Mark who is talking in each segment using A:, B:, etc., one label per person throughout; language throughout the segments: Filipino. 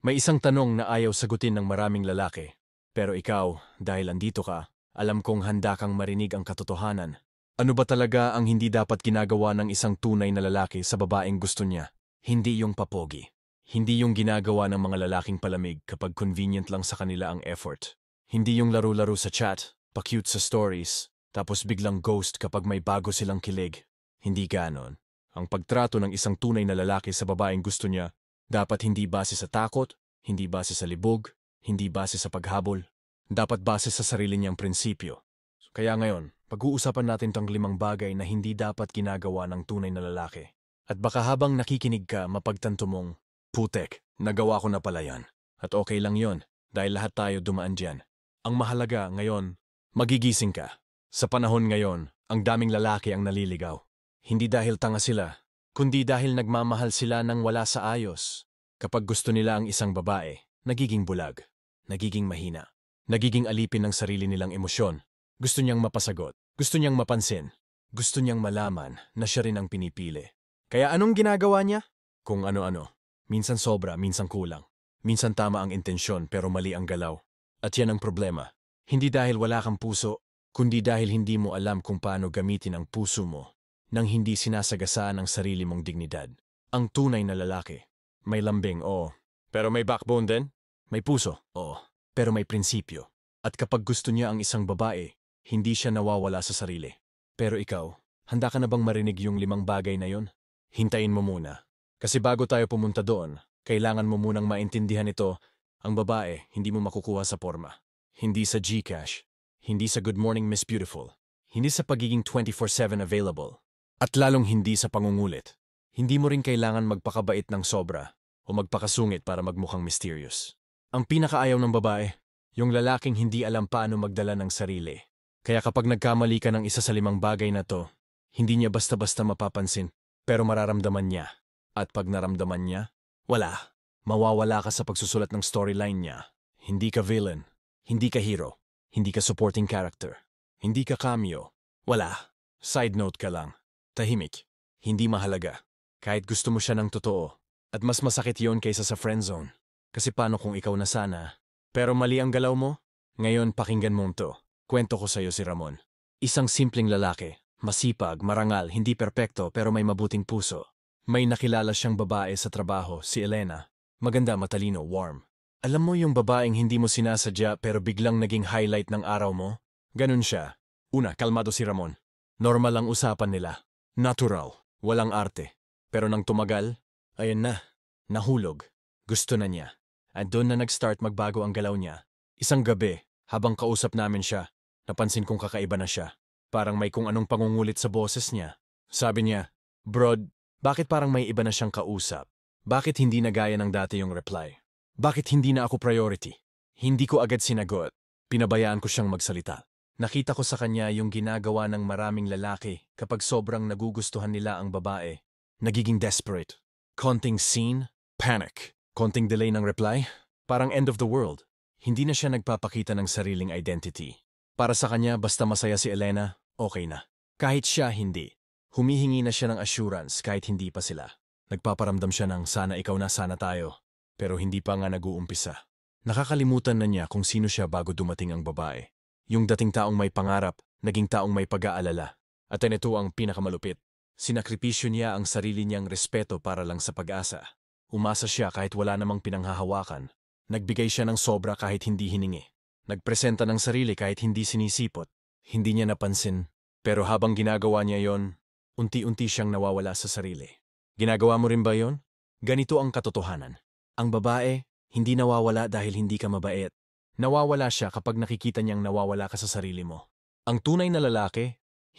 A: May isang tanong na ayaw sagutin ng maraming lalaki. Pero ikaw, dahil andito ka, alam kong handa kang marinig ang katotohanan. Ano ba talaga ang hindi dapat ginagawa ng isang tunay na lalaki sa babaeng gusto niya? Hindi yung papogi. Hindi yung ginagawa ng mga lalaking palamig kapag convenient lang sa kanila ang effort. Hindi yung laro-laro sa chat, pa-cute sa stories, tapos biglang ghost kapag may bago silang kilig. Hindi ganon. Ang pagtrato ng isang tunay na lalaki sa babaeng gusto niya dapat hindi base sa takot, hindi base sa libog, hindi base sa paghabol. Dapat base sa sarili niyang prinsipyo. Kaya ngayon, pag-uusapan natin tong 5 bagay na hindi dapat ginagawa ng tunay na lalaki. At baka habang nakikinig ka, mapagtanto mong, putek, nagawa ko na pala yan. At okay lang yon, dahil lahat tayo dumaan dyan. Ang mahalaga ngayon, magigising ka. Sa panahon ngayon, ang daming lalaki ang naliligaw. Hindi dahil tanga sila, kundi dahil nagmamahal sila ng wala sa ayos. Kapag gusto nila ang isang babae, nagiging bulag, nagiging mahina, nagiging alipin ng sarili nilang emosyon. Gusto niyang mapasagot, gusto niyang mapansin, gusto niyang malaman na siya rin ang pinipili. Kaya anong ginagawa niya? Kung ano-ano. Minsan sobra, minsan kulang. Minsan tama ang intensyon pero mali ang galaw. At yan ang problema. Hindi dahil wala kang puso, kundi dahil hindi mo alam kung paano gamitin ang puso mo nang hindi sinasagasaan ang sarili mong dignidad. Ang tunay na lalaki. May lambing, oo. Pero may backbone din? May puso, oo. Pero may prinsipyo. At kapag gusto niya ang isang babae, hindi siya nawawala sa sarili. Pero ikaw, handa ka na bang marinig yung 5 bagay na yon? Hintayin mo muna. Kasi bago tayo pumunta doon, kailangan mo munang maintindihan ito, ang babae hindi mo makukuha sa porma. Hindi sa GCash. Hindi sa Good Morning Miss Beautiful. Hindi sa pagiging 24/7 available. At lalong hindi sa pangungulit. Hindi mo rin kailangan magpakabait ng sobra o magpakasungit para magmukhang mysterious. Ang pinakaayaw ng babae, yung lalaking hindi alam paano magdala ng sarili. Kaya kapag nagkamali ka ng isa sa 5 bagay na to, hindi niya basta-basta mapapansin, pero mararamdaman niya. At pag naramdaman niya, wala. Mawawala ka sa pagsusulat ng storyline niya. Hindi ka villain, hindi ka hero, hindi ka supporting character, hindi ka cameo. Wala. Side note ka lang. Tahimik. Hindi mahalaga. Kahit gusto mo siya ng totoo. At mas masakit yon kaysa sa friendzone. Kasi paano kung ikaw na sana? Pero mali ang galaw mo? Ngayon pakinggan mo to. Kwento ko sa'yo si Ramon. Isang simpleng lalaki. Masipag, marangal, hindi perpekto pero may mabuting puso. May nakilala siyang babae sa trabaho, si Elena. Maganda, matalino, warm. Alam mo yung babaeng hindi mo sinasadya pero biglang naging highlight ng araw mo? Ganun siya. Una, kalmado si Ramon. Normal ang usapan nila. Natural. Walang arte. Pero nang tumagal, ayun na. Nahulog. Gusto na niya. At doon na nag-start magbago ang galaw niya. Isang gabi, habang kausap namin siya, napansin kong kakaiba na siya. Parang may kung anong pangungulit sa boses niya. Sabi niya, "Brod, bakit parang may iba na siyang kausap? Bakit hindi na gaya ng dati yung reply? Bakit hindi na ako priority?" Hindi ko agad sinagot. Pinabayaan ko siyang magsalita. Nakita ko sa kanya yung ginagawa ng maraming lalaki kapag sobrang nagugustuhan nila ang babae. Nagiging desperate. Konting scene, panic. Konting delay ng reply, parang end of the world. Hindi na siya nagpapakita ng sariling identity. Para sa kanya, basta masaya si Elena, okay na. Kahit siya, hindi. Humihingi na siya ng assurance kahit hindi pa sila. Nagpaparamdam siya ng sana ikaw na, sana tayo. Pero hindi pa nga nag-uumpisa. Nakakalimutan na niya kung sino siya bago dumating ang babae. Yung dating taong may pangarap, naging taong may pag-aalala. At ito ang pinakamalupit. Sinakripisyo niya ang sarili niyang respeto para lang sa pag-asa. Umasa siya kahit wala namang pinanghahawakan. Nagbigay siya ng sobra kahit hindi hiningi. Nagpresenta ng sarili kahit hindi sinisipot. Hindi niya napansin. Pero habang ginagawa niya yon, unti-unti siyang nawawala sa sarili. Ginagawa mo rin ba yon? Ganito ang katotohanan. Ang babae, hindi nawawala dahil hindi ka mabait. Nawawala siya kapag nakikita niyang nawawala ka sa sarili mo. Ang tunay na lalaki,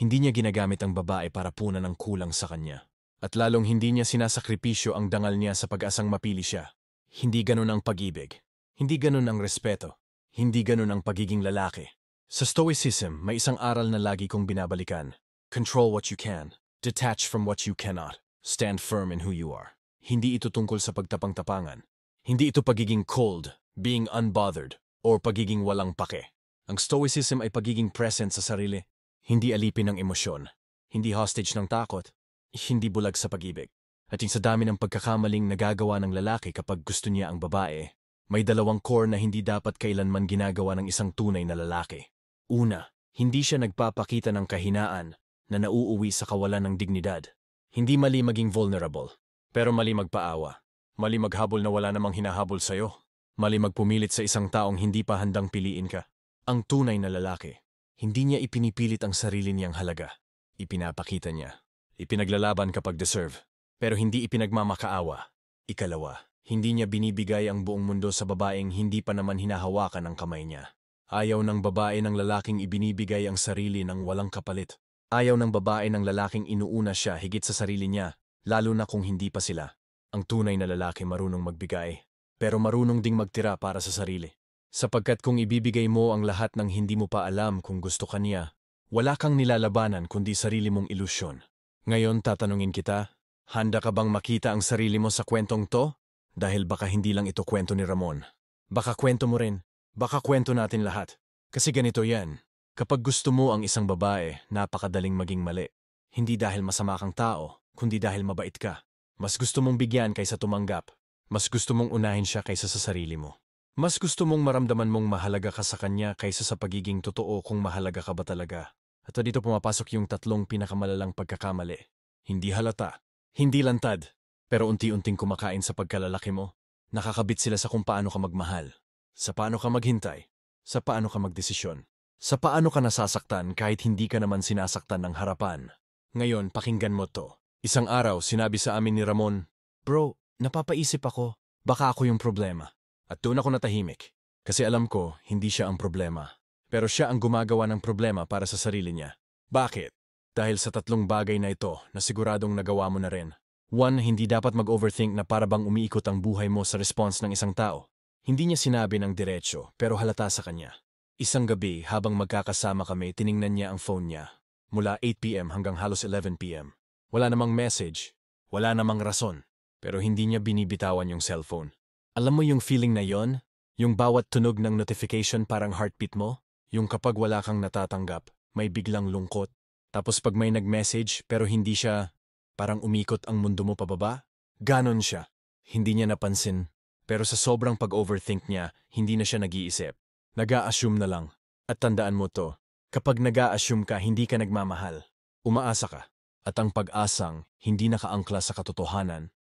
A: hindi niya ginagamit ang babae para punan ng kulang sa kanya. At lalong hindi niya sinasakripisyo ang dangal niya sa pag-asang mapili siya. Hindi ganun ang pag-ibig. Hindi ganun ang respeto. Hindi ganun ang pagiging lalaki. Sa Stoicism, may isang aral na lagi kong binabalikan. Control what you can. Detach from what you cannot. Stand firm in who you are. Hindi ito tungkol sa pagtapang-tapangan. Hindi ito pagiging cold, being unbothered, or pagiging walang pake. Ang Stoicism ay pagiging present sa sarili. Hindi alipin ng emosyon. Hindi hostage ng takot. Hindi bulag sa pag-ibig. At yung sa dami ng pagkakamaling nagagawa ng lalaki kapag gusto niya ang babae, may dalawang core na hindi dapat kailanman ginagawa ng isang tunay na lalaki. Una, hindi siya nagpapakita ng kahinaan na nauuwi sa kawalan ng dignidad. Hindi mali maging vulnerable, pero mali magpaawa. Mali maghabol na wala namang hinahabol sa'yo. Mali magpumilit sa isang taong hindi pa handang piliin ka. Ang tunay na lalaki, hindi niya ipinipilit ang sarili niyang halaga. Ipinapakita niya. Ipinaglalaban kapag deserve, pero hindi ipinagmamakaawa. Ikalawa, hindi niya binibigay ang buong mundo sa babaeng hindi pa naman hinahawakan ang kamay niya. Ayaw ng babae ng lalaking ibinibigay ang sarili ng walang kapalit. Ayaw ng babae ng lalaking inuuna siya higit sa sarili niya, lalo na kung hindi pa sila. Ang tunay na lalaki marunong magbigay, pero marunong ding magtira para sa sarili. Sapagkat kung ibibigay mo ang lahat ng hindi mo pa alam kung gusto ka niya, wala kang nilalabanan kundi sarili mong ilusyon. Ngayon tatanungin kita, handa ka bang makita ang sarili mo sa kwentong to? Dahil baka hindi lang ito kwento ni Ramon. Baka kwento mo rin. Baka kwento natin lahat. Kasi ganito yan. Kapag gusto mo ang isang babae, napakadaling maging mali. Hindi dahil masama kang tao, kundi dahil mabait ka. Mas gusto mong bigyan kaysa tumanggap. Mas gusto mong unahin siya kaysa sa sarili mo. Mas gusto mong maramdaman mong mahalaga ka sa kanya kaysa sa pagiging totoo kung mahalaga ka ba talaga. At dito pumapasok yung tatlong pinakamalalang pagkakamali. Hindi halata, hindi lantad, pero unti-unting kumakain sa pagkalalaki mo. Nakakabit sila sa kung paano ka magmahal, sa paano ka maghintay, sa paano ka magdesisyon, sa paano ka nasasaktan kahit hindi ka naman sinasaktan ng harapan. Ngayon, pakinggan mo to. Isang araw, sinabi sa amin ni Ramon, "Bro, napapaisip ako, baka ako yung problema." At doon ako natahimik. Kasi alam ko, hindi siya ang problema. Pero siya ang gumagawa ng problema para sa sarili niya. Bakit? Dahil sa tatlong bagay na ito na siguradong nagawa mo na rin. 1. Hindi dapat mag-overthink na para bang umiikot ang buhay mo sa response ng isang tao. Hindi niya sinabi ng diretsyo pero halata sa kanya. Isang gabi habang magkakasama kami tiningnan niya ang phone niya. Mula 8 p.m. hanggang halos 11 p.m. Wala namang message. Wala namang rason. Pero hindi niya binibitawan yung cellphone. Alam mo yung feeling na yon? Yung bawat tunog ng notification parang heartbeat mo? Yung kapag wala kang natatanggap, may biglang lungkot. Tapos pag may nag-message pero hindi siya, parang umikot ang mundo mo pababa? Ganon siya. Hindi niya napansin. Pero sa sobrang pag-overthink niya, hindi na siya nag-iisip. Nag-a-assume na lang. At tandaan mo to, kapag nag-a-assume ka, hindi ka nagmamahal. Umaasa ka. At ang pag-asang hindi nakaangkla sa katotohanan,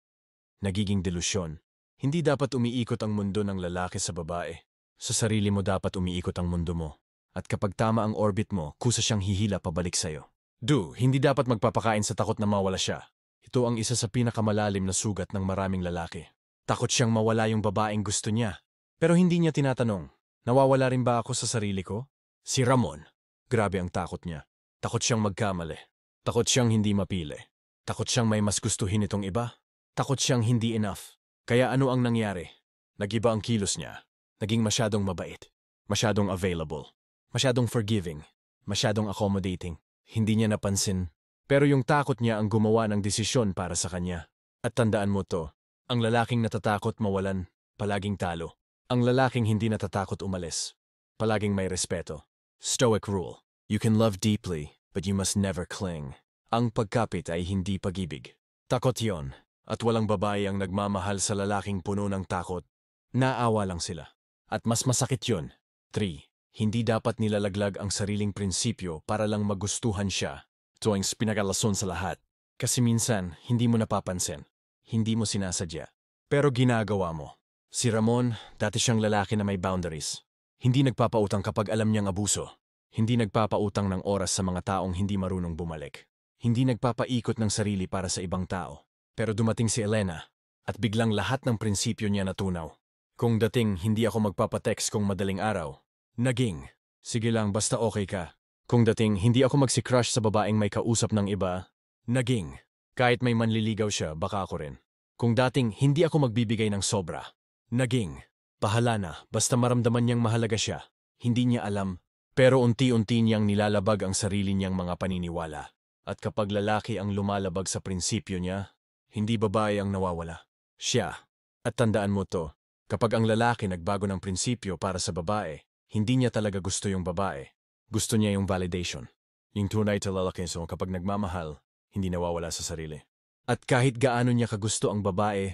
A: nagiging delusyon. Hindi dapat umiikot ang mundo ng lalaki sa babae. Sa sarili mo dapat umiikot ang mundo mo. At kapag tama ang orbit mo, kusa siyang hihila pabalik sa'yo. Hindi dapat magpapakain sa takot na mawala siya. Ito ang isa sa pinakamalalim na sugat ng maraming lalaki. Takot siyang mawala yung babaeng gusto niya. Pero hindi niya tinatanong, nawawala rin ba ako sa sarili ko? Si Ramon, grabe ang takot niya. Takot siyang magkamali. Takot siyang hindi mapili. Takot siyang may mas gustuhin itong iba. Takot siyang hindi enough. Kaya ano ang nangyari? Nag-iba ang kilos niya. Naging masyadong mabait. Masyadong available. Masyadong forgiving. Masyadong accommodating. Hindi niya napansin. Pero yung takot niya ang gumawa ng desisyon para sa kanya. At tandaan mo to, ang lalaking natatakot mawalan, palaging talo. Ang lalaking hindi natatakot umalis, palaging may respeto. Stoic rule. You can love deeply, but you must never cling. Ang pagkapit ay hindi pag-ibig. Takot yon. At walang babae ang nagmamahal sa lalaking puno ng takot. Naawa lang sila. At mas masakit yon. 3. Hindi dapat nilalaglag ang sariling prinsipyo para lang magustuhan siya. Ito ang pinakalason sa lahat. Kasi minsan, hindi mo napapansin. Hindi mo sinasadya. Pero ginagawa mo. Si Ramon, dati siyang lalaki na may boundaries. Hindi nagpapautang kapag alam niyang abuso. Hindi nagpapautang ng oras sa mga taong hindi marunong bumalik. Hindi nagpapaikot ng sarili para sa ibang tao. Pero dumating si Elena, at biglang lahat ng prinsipyo niya natunaw. Kung dating hindi ako magpapatext kung madaling araw, naging, sige lang basta okay ka. Kung dating hindi ako magsi-crush sa babaeng may kausap ng iba, naging, kahit may manliligaw siya baka ako rin. Kung dating hindi ako magbibigay ng sobra, naging, bahala na basta maramdaman niyang mahalaga siya. Hindi niya alam, pero unti-unti niyang nilalabag ang sarili niyang mga paniniwala. At kapag lalaki ang lumalabag sa prinsipyo niya, hindi babae ang nawawala. Siya. At tandaan mo to, kapag ang lalaki nagbago ng prinsipyo para sa babae, hindi niya talaga gusto yung babae. Gusto niya yung validation. Yung tunay na lalaki so kapag nagmamahal, hindi nawawala sa sarili. At kahit gaano niya kagusto ang babae,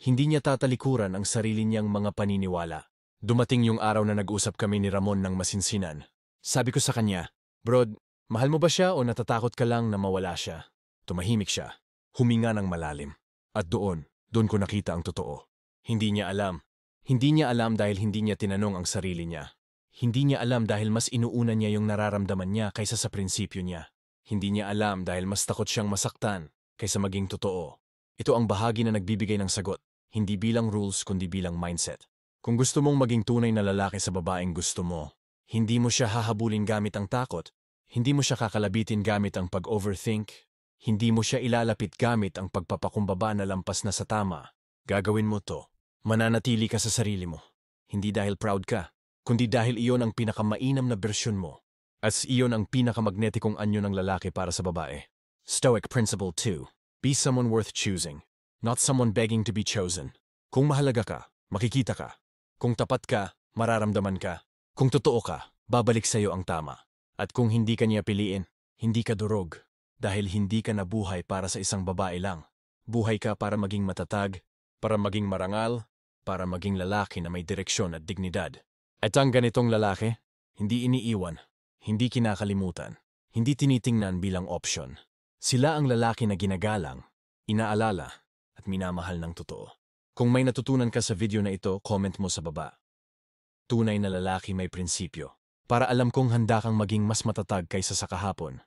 A: hindi niya tatalikuran ang sarili niyang mga paniniwala. Dumating yung araw na nag-usap kami ni Ramon ng masinsinan. Sabi ko sa kanya, "Brod, mahal mo ba siya o natatakot ka lang na mawala siya?" Tumahimik siya. Huminga ng malalim. At doon ko nakita ang totoo. Hindi niya alam. Hindi niya alam dahil hindi niya tinanong ang sarili niya. Hindi niya alam dahil mas inuuna niya yung nararamdaman niya kaysa sa prinsipyo niya. Hindi niya alam dahil mas takot siyang masaktan kaysa maging totoo. Ito ang bahagi na nagbibigay ng sagot, hindi bilang rules kundi bilang mindset. Kung gusto mong maging tunay na lalaki sa babaeng gusto mo, hindi mo siya hahabulin gamit ang takot, hindi mo siya kakalabitin gamit ang pag-overthink, hindi mo siya ilalapit gamit ang pagpapakumbaba na lampas na sa tama. Gagawin mo to. Mananatili ka sa sarili mo. Hindi dahil proud ka, kundi dahil iyon ang pinakamainam na bersyon mo. At iyon ang pinakamagnetikong anyo ng lalaki para sa babae. Stoic Principle 2. Be someone worth choosing, not someone begging to be chosen. Kung mahalaga ka, makikita ka. Kung tapat ka, mararamdaman ka. Kung totoo ka, babalik sa'yo ang tama. At kung hindi ka niya piliin, hindi ka durog. Dahil hindi ka nabuhay para sa isang babae lang. Buhay ka para maging matatag, para maging marangal, para maging lalaki na may direksyon at dignidad. At ang ganitong lalaki, hindi iniiwan, hindi kinakalimutan, hindi tinitingnan bilang option. Sila ang lalaki na ginagalang, inaalala, at minamahal ng totoo. Kung may natutunan ka sa video na ito, comment mo sa baba. Tunay na lalaki may prinsipyo. Para alam kong handa kang maging mas matatag kaysa sa kahapon.